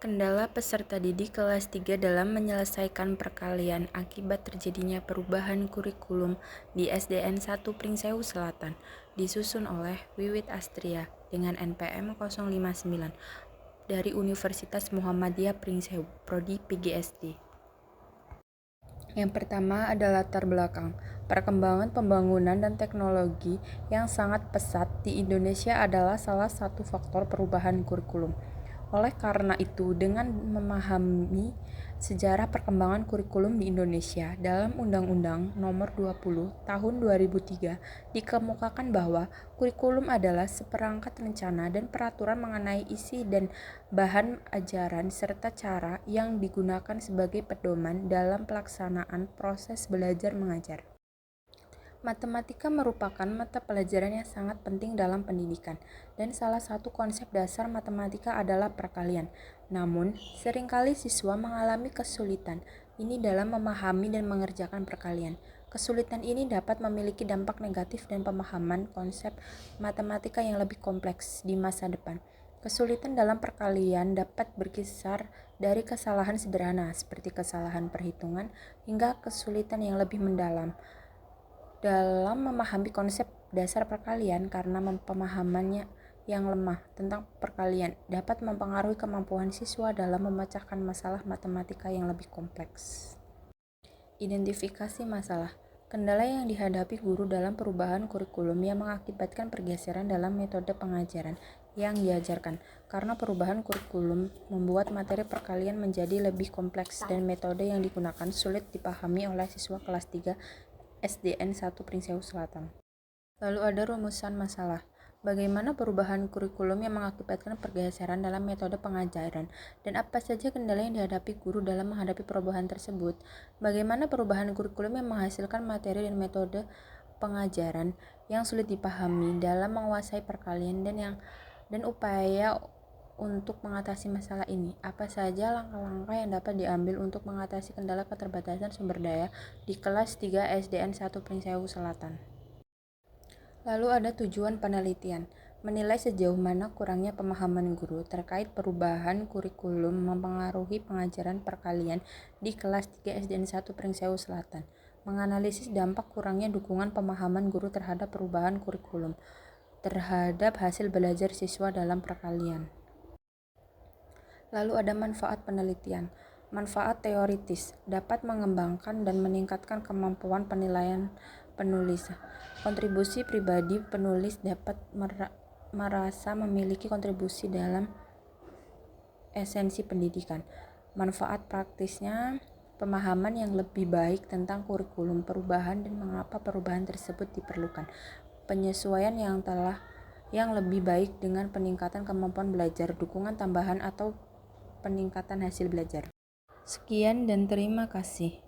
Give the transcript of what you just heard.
Kendala peserta didik kelas 3 dalam menyelesaikan perkalian akibat terjadinya perubahan kurikulum di SDN 1 Pringsewu Selatan, disusun oleh Wiwit Astria dengan NPM 059 dari Universitas Muhammadiyah Pringsewu, Prodi PGSD. Yang pertama adalah latar belakang. Perkembangan pembangunan dan teknologi yang sangat pesat di Indonesia adalah salah satu faktor perubahan kurikulum. Oleh karena itu, dengan memahami sejarah perkembangan kurikulum di Indonesia, dalam Undang-Undang Nomor 20 Tahun 2003 dikemukakan bahwa kurikulum adalah seperangkat rencana dan peraturan mengenai isi dan bahan ajaran serta cara yang digunakan sebagai pedoman dalam pelaksanaan proses belajar mengajar. Matematika merupakan mata pelajaran yang sangat penting dalam pendidikan, dan salah satu konsep dasar matematika adalah perkalian. Namun, seringkali siswa mengalami kesulitan ini dalam memahami dan mengerjakan perkalian. Kesulitan ini dapat memiliki dampak negatif dan pemahaman konsep matematika yang lebih kompleks di masa depan. Kesulitan dalam perkalian dapat berkisar dari kesalahan sederhana seperti kesalahan perhitungan hingga kesulitan yang lebih mendalam dalam memahami konsep dasar perkalian, karena pemahamannya yang lemah tentang perkalian dapat mempengaruhi kemampuan siswa dalam memecahkan masalah matematika yang lebih kompleks. Identifikasi masalah. Kendala yang dihadapi guru dalam perubahan kurikulum yang mengakibatkan pergeseran dalam metode pengajaran yang diajarkan. Karena perubahan kurikulum membuat materi perkalian menjadi lebih kompleks dan metode yang digunakan sulit dipahami oleh siswa kelas 3 SDN 1 Pringsewu Selatan. Lalu ada rumusan masalah. Bagaimana perubahan kurikulum yang mengakibatkan pergeseran dalam metode pengajaran, dan apa saja kendala yang dihadapi guru dalam menghadapi perubahan tersebut? Bagaimana perubahan kurikulum yang menghasilkan materi dan metode pengajaran yang sulit dipahami dalam menguasai perkalian dan upaya untuk mengatasi masalah ini. Apa saja langkah-langkah yang dapat diambil untuk mengatasi kendala keterbatasan sumber daya di kelas 3 SDN 1 Pringsewu Selatan? Lalu ada tujuan penelitian. Menilai sejauh mana kurangnya pemahaman guru terkait perubahan kurikulum mempengaruhi pengajaran perkalian di kelas 3 SDN 1 Pringsewu Selatan. Menganalisis dampak kurangnya dukungan pemahaman guru terhadap perubahan kurikulum terhadap hasil belajar siswa dalam perkalian. Lalu ada manfaat penelitian. Manfaat teoritis dapat mengembangkan dan meningkatkan kemampuan penilaian penulis. Kontribusi pribadi penulis dapat merasa memiliki kontribusi dalam esensi pendidikan. Manfaat praktisnya, pemahaman yang lebih baik tentang kurikulum perubahan dan mengapa perubahan tersebut diperlukan. Penyesuaian yang lebih baik dengan peningkatan kemampuan belajar, dukungan tambahan atau peningkatan hasil belajar. Sekian dan terima kasih.